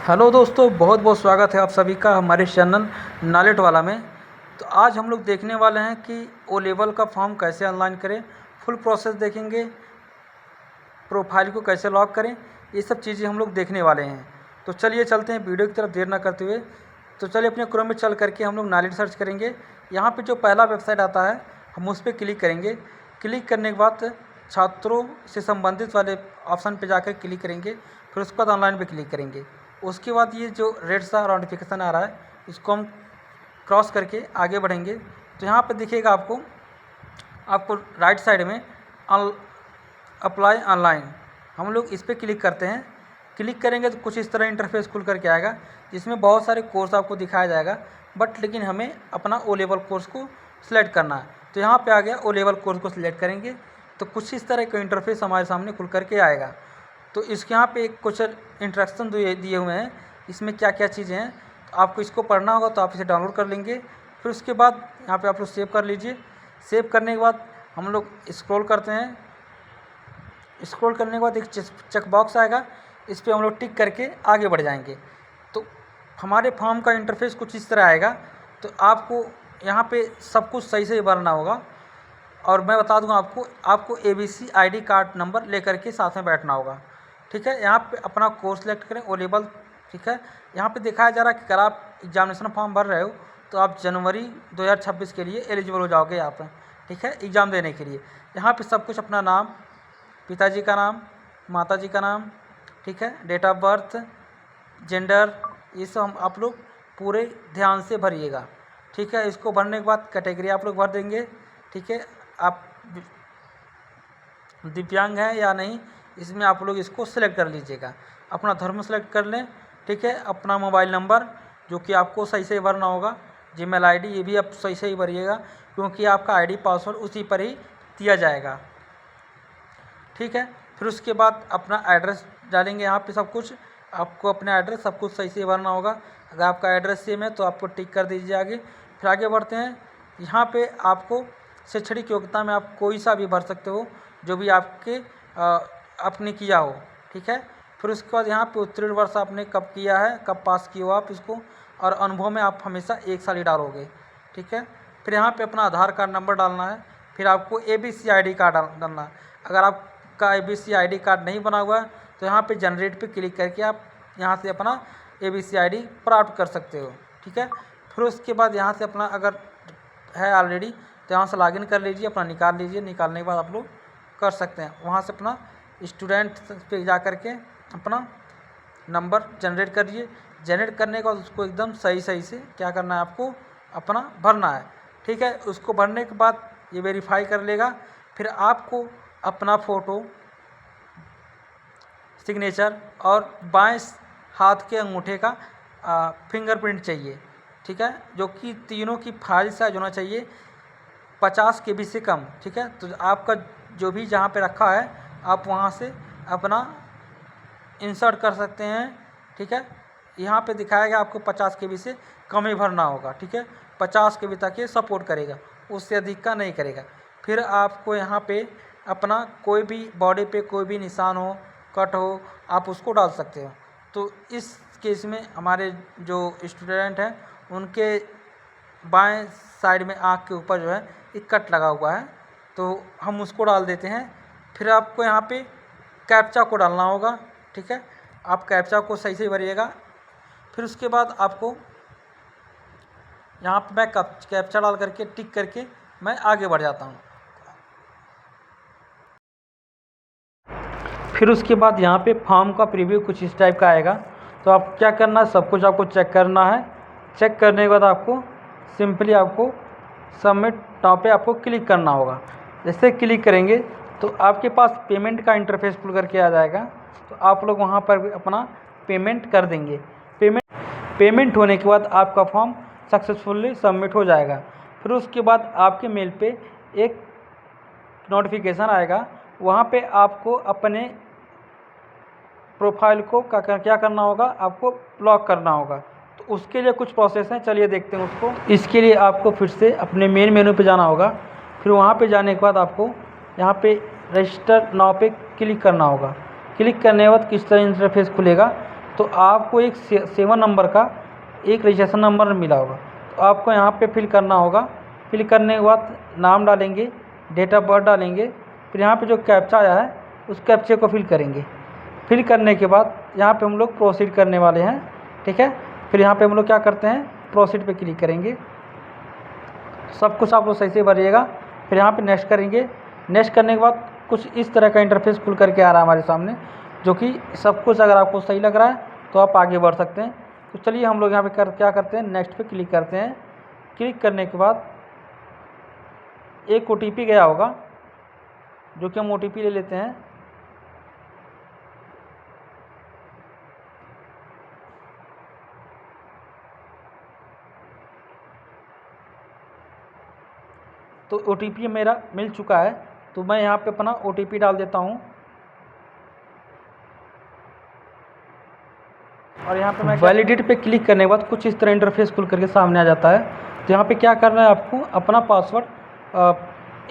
Hello दोस्तों, बहुत बहुत स्वागत है आप सभी का हमारे चैनल नॉलेज वाला में। तो आज हम लोग देखने वाले हैं कि ओ लेवल का फॉर्म कैसे ऑनलाइन करें, फुल प्रोसेस देखेंगे, प्रोफाइल को कैसे लॉक करें, ये सब चीज़ें हम लोग देखने वाले हैं। तो चलिए चलते हैं वीडियो की तरफ देर ना करते हुए। तो चलिए अपने क्रोम में चल करके हम लोग नॉलेज सर्च करेंगे। यहाँ पे जो पहला वेबसाइट आता है हम उस पर क्लिक करेंगे। क्लिक करने के बाद छात्रों से संबंधित वाले ऑप्शन पे जाकर क्लिक करेंगे, फिर उसके बाद ऑनलाइन पे क्लिक करेंगे। उसके बाद ये जो रेड सा नोटिफिकेशन आ रहा है इसको हम क्रॉस करके आगे बढ़ेंगे। तो यहाँ पर दिखेगा आपको राइट साइड में अप्लाई ऑनलाइन, हम लोग इस पर क्लिक करते हैं। क्लिक करेंगे तो कुछ इस तरह इंटरफेस खुल करके आएगा, जिसमें बहुत सारे कोर्स आपको दिखाया जाएगा, लेकिन हमें अपना ओ लेवल कोर्स को सिलेक्ट करना है। तो यहाँ पे आ गया ओ लेवल कोर्स को सिलेक्ट करेंगे तो कुछ इस तरह का इंटरफेस हमारे सामने खुल करके आएगा। तो इसके यहाँ पे कुछ इंस्ट्रक्शन दिए हुए हैं, इसमें क्या क्या चीज़ें हैं। तो आपको इसको पढ़ना होगा तो आप इसे डाउनलोड कर लेंगे। फिर उसके बाद यहाँ पे आप लोग सेव कर लीजिए। सेव करने के बाद हम लोग स्क्रॉल करते हैं। स्क्रॉल करने के बाद एक चेक बॉक्स आएगा, इस पर हम लोग टिक करके आगे बढ़ जाएंगे। तो हमारे फॉर्म का इंटरफेस कुछ इस तरह आएगा। तो आपको यहाँ पे सब कुछ सही से भरना होगा। और मैं बता दूंगा आपको ABC ID कार्ड नंबर लेकर के साथ में बैठना होगा। ठीक है, यहाँ पे अपना कोर्स सेलेक्ट करें ओ लेवल। ठीक है, यहाँ पे दिखाया जा रहा है कि अगर आप एग्जामिनेशन फॉर्म भर रहे हो तो आप जनवरी 2026 के लिए एलिजिबल हो जाओगे यहाँ पर। ठीक है, एग्ज़ाम देने के लिए यहाँ पे सब कुछ अपना नाम, पिताजी का नाम, माताजी का नाम, ठीक है, डेट ऑफ बर्थ, जेंडर, ये सब आप लोग पूरे ध्यान से भरिएगा। ठीक है, इसको भरने के बाद कैटेगरी आप लोग भर देंगे। ठीक है, आप दिव्यांग हैं या नहीं, इसमें आप लोग इसको सिलेक्ट कर लीजिएगा। अपना धर्म सेलेक्ट कर लें। ठीक है, अपना मोबाइल नंबर जो कि आपको सही से भरना होगा, जीमेल ID ये भी आप सही से ही भरिएगा, क्योंकि आपका ID पासवर्ड उसी पर ही दिया जाएगा। ठीक है, फिर उसके बाद अपना एड्रेस डालेंगे। यहाँ पे सब कुछ आपको अपना एड्रेस सब कुछ सही से भरना होगा। अगर आपका एड्रेस सेम है तो आपको टिक कर दीजिए आगे। फिर आगे बढ़ते हैं। यहाँ पे आपको शैक्षणिक योग्यता में आप कोई सा भी भर सकते हो, जो भी आपने किया हो। ठीक है, फिर उसके बाद यहाँ पे उत्तीर्ण वर्ष आपने कब किया है, कब पास किए हो आप इसको, और अनुभव में आप हमेशा 1 साल ही डालोगे। ठीक है, फिर यहाँ पे अपना आधार कार्ड नंबर डालना है। फिर आपको ABC ID कार्ड डालना है। अगर आपका ABC ID कार्ड नहीं बना हुआ है तो यहाँ पे जनरेट पे क्लिक करके आप यहाँ से अपना ABC ID प्राप्त कर सकते हो। ठीक है, फिर उसके बाद यहाँ से अपना अगर है ऑलरेडी तो यहाँ से लॉगिन कर लीजिए, अपना निकाल लीजिए। निकालने के बाद आप लोग कर सकते हैं, वहाँ से अपना स्टूडेंट पे जा कर के अपना नंबर जनरेट करिए। जनरेट करने के बाद उसको एकदम सही से क्या करना है, आपको अपना भरना है। ठीक है, उसको भरने के बाद ये वेरीफाई कर लेगा। फिर आपको अपना फ़ोटो, सिग्नेचर और बाएं हाथ के अंगूठे का फिंगरप्रिंट चाहिए। ठीक है, जो कि तीनों की फाइल साइज होना चाहिए 50 KB से कम। ठीक है, तो आपका जो भी जहाँ पे रखा है आप वहाँ से अपना इंसर्ट कर सकते हैं। ठीक है, यहाँ पे दिखाएगा आपको 50 KB से कम ही भरना होगा। ठीक है, 50 KB तक ये सपोर्ट करेगा, उससे अधिक का नहीं करेगा। फिर आपको यहाँ पे अपना कोई भी बॉडी पे कोई भी निशान हो, कट हो, आप उसको डाल सकते हो। तो इस केस में हमारे जो स्टूडेंट हैं उनके बाएं साइड में आँख के ऊपर जो है एक कट लगा हुआ है, तो हम उसको डाल देते हैं। फिर आपको यहाँ पे कैप्चा को डालना होगा। ठीक है, आप कैप्चा को सही से भरिएगा। फिर उसके बाद आपको यहाँ पे मैं कैप्चा डाल करके टिक करके मैं आगे बढ़ जाता हूँ। फिर उसके बाद यहाँ पे फॉर्म का प्रीव्यू कुछ इस टाइप का आएगा। तो आप क्या करना है, सब कुछ आपको चेक करना है। चेक करने के बाद आपको सिंपली आपको सबमिट नाउ पे आपको क्लिक करना होगा। जैसे क्लिक करेंगे तो आपके पास पेमेंट का इंटरफेस खुल करके आ जाएगा। तो आप लोग वहाँ पर भी अपना पेमेंट कर देंगे। पेमेंट होने के बाद आपका फॉर्म सक्सेसफुली सबमिट हो जाएगा। फिर उसके बाद आपके मेल पे एक नोटिफिकेशन आएगा, वहाँ पे आपको अपने प्रोफाइल को क्या करना होगा, आपको लॉक करना होगा। तो उसके लिए कुछ प्रोसेस हैं, चलिए देखते हैं उसको। इसके लिए आपको फिर से अपने मेन मेनू पे जाना होगा। फिर वहाँ पे जाने के बाद आपको यहाँ पे रजिस्टर नाउ पे क्लिक करना होगा। क्लिक करने के बाद किस तरह इंटरफेस खुलेगा, तो आपको एक 7 नंबर का एक रजिस्ट्रेशन नंबर मिला होगा, तो आपको यहाँ पे फिल करना होगा। फिल करने के बाद नाम डालेंगे, डेट ऑफ बर्थ डालेंगे, फिर यहाँ पे जो कैप्चा आया है उस कैप्चे को फिल करेंगे। फिल करने के बाद यहाँ पे हम लोग प्रोसीड करने वाले हैं, ठीक है। फिर यहाँ पे हम लोग क्या करते हैं, प्रोसीड पे क्लिक करेंगे। सब कुछ आप लोग सही से भरिएगा। फिर यहाँ पे नेक्स्ट करेंगे। नेक्स्ट करने के बाद कुछ इस तरह का इंटरफेस खुल करके आ रहा है हमारे सामने, जो कि सब कुछ अगर आपको सही लग रहा है तो आप आगे बढ़ सकते हैं। तो चलिए हम लोग यहाँ पे क्या करते हैं, नेक्स्ट पे क्लिक करते हैं। क्लिक करने के बाद एक OTP गया होगा, जो कि हम OTP ले लेते हैं। तो OTP मेरा मिल चुका है, तो मैं यहाँ पे अपना OTP डाल देता हूँ। और यहाँ पे मैं वैलिडेट पे क्लिक करने के बाद कुछ इस तरह इंटरफेस खुल करके सामने आ जाता है। तो यहाँ पे क्या करना है, आपको अपना पासवर्ड,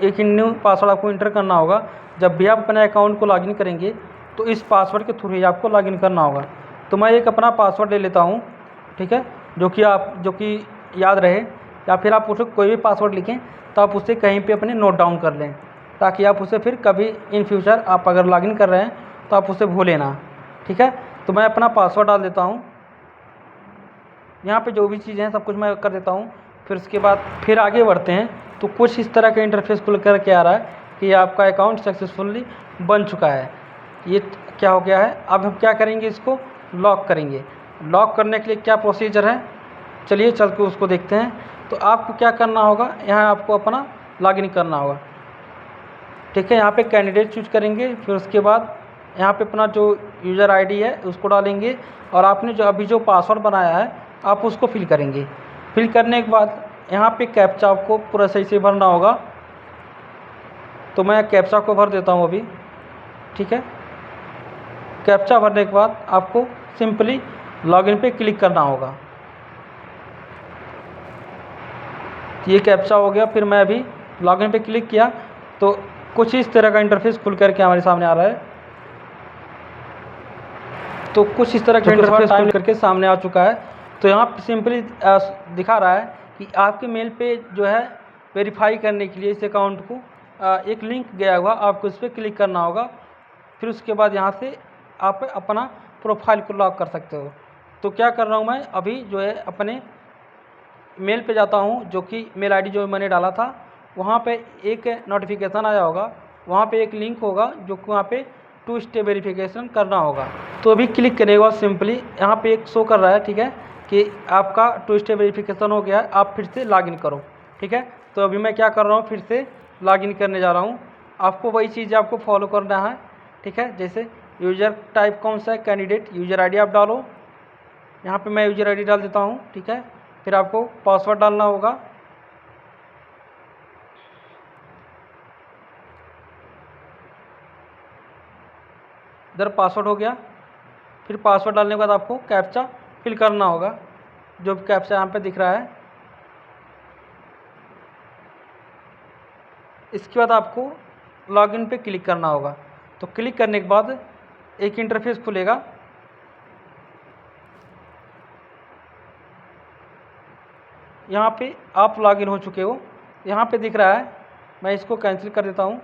एक न्यू पासवर्ड आपको इंटर करना होगा। जब भी आप अपने अकाउंट को लॉगिन करेंगे तो इस पासवर्ड के थ्रू ही आपको लॉगिन करना होगा। तो मैं एक अपना पासवर्ड ले लेता हूँ, ठीक है, जो कि याद रहे, या फिर आप उसे कोई भी पासवर्ड लिखें तो आप उसे कहीं पे अपने नोट डाउन कर लें, ताकि आप उसे फिर कभी इन फ्यूचर आप अगर लॉगिन कर रहे हैं तो आप उसे भूलें ना, ठीक है। तो मैं अपना पासवर्ड डाल देता हूँ। यहाँ पे जो भी चीज़ें हैं सब कुछ मैं कर देता हूँ। फिर उसके बाद फिर आगे बढ़ते हैं। तो कुछ इस तरह का इंटरफेस खुल कर के आ रहा है कि आपका अकाउंट सक्सेसफुली बन चुका है। ये क्या हो गया है। अब हम क्या करेंगे, इसको लॉक करेंगे। लॉक करने के लिए क्या प्रोसीजर है, चलिए चल के उसको देखते हैं। तो आपको क्या करना होगा, यहाँ आपको अपना लॉगिन करना होगा, ठीक है। यहाँ पे कैंडिडेट चूज करेंगे, फिर उसके बाद यहाँ पे अपना जो यूज़र आईडी है उसको डालेंगे, और आपने जो अभी जो पासवर्ड बनाया है आप उसको फिल करेंगे। फिल करने के बाद यहाँ पे कैप्चा आपको पूरा सही से भरना होगा। तो मैं कैप्चा को भर देता हूँ अभी, ठीक है। कैप्चा भरने के बाद आपको सिंपली लॉगिन पे क्लिक करना होगा। ये कैप्चा हो गया। फिर मैं अभी लॉगिन पे क्लिक किया तो कुछ इस तरह का इंटरफेस खुल करके हमारे सामने आ रहा है। तो कुछ इस तरह का इंटरफेस खुल करके सामने आ चुका है। तो यहाँ पे सिंपली दिखा रहा है कि आपके मेल पे जो है वेरीफाई करने के लिए इस अकाउंट को एक लिंक गया हुआ, आपको इस पर क्लिक करना होगा। फिर उसके बाद यहाँ से आप अपना प्रोफाइल को लॉक कर सकते हो। तो क्या कर रहा हूँ मैं, अभी जो है अपने मेल पे जाता हूँ, जो कि मेल आईडी जो मैंने डाला था वहाँ पे एक नोटिफिकेशन आया होगा, वहाँ पे एक लिंक होगा जो कि वहाँ पे 2 स्टेप वेरिफिकेशन करना होगा। तो अभी क्लिक करने के बाद सिंपली यहाँ पे एक शो कर रहा है, ठीक है, कि आपका 2 स्टेप वेरिफिकेशन हो गया है, आप फिर से लॉगिन करो, ठीक है। तो अभी मैं क्या कर रहा हूँ, फिर से लॉगिन करने जा रहा हूँ। आपको वही चीज़ आपको फॉलो करना है, ठीक है। जैसे यूज़र टाइप कौन सा है, कैंडिडेट, यूज़र आईडी आप डालो। यहाँ पे मैं यूज़र आईडी डाल देता हूँ, ठीक है। फिर आपको पासवर्ड डालना होगा। इधर पासवर्ड हो गया। फिर पासवर्ड डालने के बाद आपको कैप्चा फिल करना होगा, जो कैप्चा यहाँ पे दिख रहा है। इसके बाद आपको लॉगिन पे क्लिक करना होगा। तो क्लिक करने के बाद एक इंटरफेस खुलेगा। यहाँ पे आप लॉगिन हो चुके हो, यहाँ पे दिख रहा है। मैं इसको कैंसिल कर देता हूँ।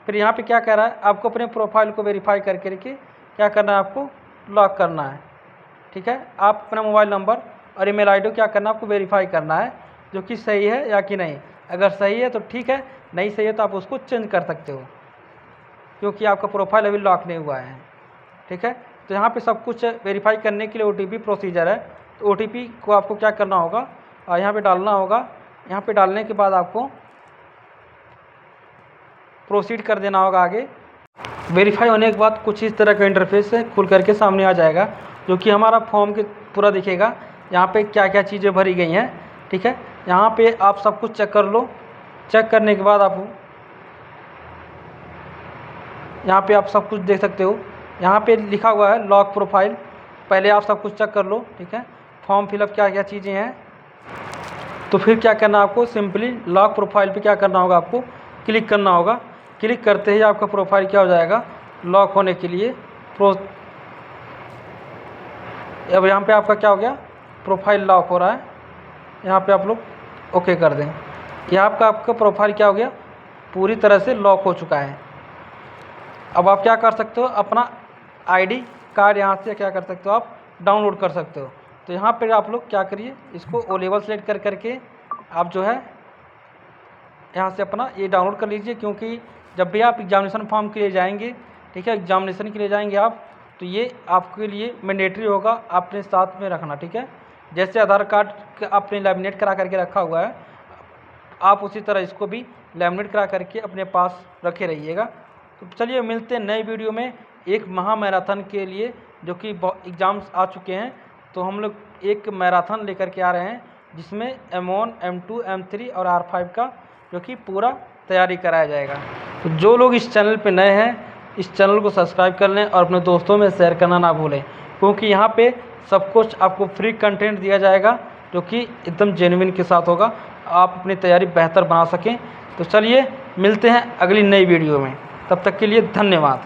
फिर यहाँ पे क्या कह रहा है, आपको अपने प्रोफाइल को वेरीफाई करके क्या करना है, आपको लॉक करना है, ठीक है। आप अपना मोबाइल नंबर और ईमेल आईडी क्या करना है, आपको वेरीफाई करना है, जो कि सही है या कि नहीं। अगर सही है तो ठीक है, नहीं सही है तो आप उसको चेंज कर सकते हो, क्योंकि आपका प्रोफाइल अभी लॉक नहीं हुआ है, ठीक है। तो यहाँ पे सब कुछ वेरीफाई करने के लिए OTP प्रोसीजर है। तो OTP को आपको क्या करना होगा, यहाँ पे डालना होगा। यहाँ पे डालने के बाद आपको प्रोसीड कर देना होगा आगे। वेरीफाई होने के बाद कुछ इस तरह का इंटरफेस खुल करके सामने आ जाएगा, जो कि हमारा फॉर्म के पूरा दिखेगा। यहाँ पे क्या क्या चीज़ें भरी गई हैं, ठीक है। यहाँ पे आप सब कुछ चेक कर लो। चेक करने के बाद आप यहाँ पे आप सब कुछ देख सकते हो। यहाँ पे लिखा हुआ है लॉक प्रोफाइल। पहले आप सब कुछ चेक कर लो, ठीक है। फॉर्म फिलअप क्या क्या चीज़ें हैं। तो फिर क्या करना, आपको सिंपली लॉक प्रोफाइल पे क्या करना होगा, आपको क्लिक करना होगा। क्लिक करते ही आपका प्रोफाइल क्या हो जाएगा, लॉक होने के लिए अब यहाँ पे आपका क्या हो गया, प्रोफाइल लॉक हो रहा है, यहाँ पे आप लोग ओके कर दें। यहाँ पे आपका प्रोफाइल क्या हो गया, पूरी तरह से लॉक हो चुका है। अब आप क्या कर सकते हो, अपना आईडी कार्ड यहाँ से क्या कर सकते हो, आप डाउनलोड कर सकते हो। तो यहाँ पे आप लोग क्या करिए, इसको ओ लेवल सेलेक्ट कर करके आप जो है यहाँ से अपना ये डाउनलोड कर लीजिए, क्योंकि जब भी आप एग्जामिनेशन फॉर्म के लिए जाएंगे, ठीक है, एग्जामिनेशन के लिए जाएंगे आप, तो ये आपके लिए मैंडेटरी होगा अपने साथ में रखना, ठीक है। जैसे आधार कार्ड आपने लैमिनेट करा करके रखा हुआ है, आप उसी तरह इसको भी लैमिनेट करा करके अपने पास रखे रहिएगा। तो चलिए मिलते हैं नए वीडियो में एक महा मैराथन के लिए, जो कि एग्ज़ाम्स आ चुके हैं। तो हम लोग एक मैराथन लेकर के आ रहे हैं, जिसमें M1, M2, M3 और R5 का जो कि पूरा तैयारी कराया जाएगा। तो जो लोग इस चैनल पे नए हैं, इस चैनल को सब्सक्राइब कर लें और अपने दोस्तों में शेयर करना ना भूलें, क्योंकि यहाँ पे सब कुछ आपको फ्री कंटेंट दिया जाएगा, जो कि एकदम जेन्युइन के साथ होगा, आप अपनी तैयारी बेहतर बना सकें। तो चलिए मिलते हैं अगली नई वीडियो में, तब तक के लिए धन्यवाद।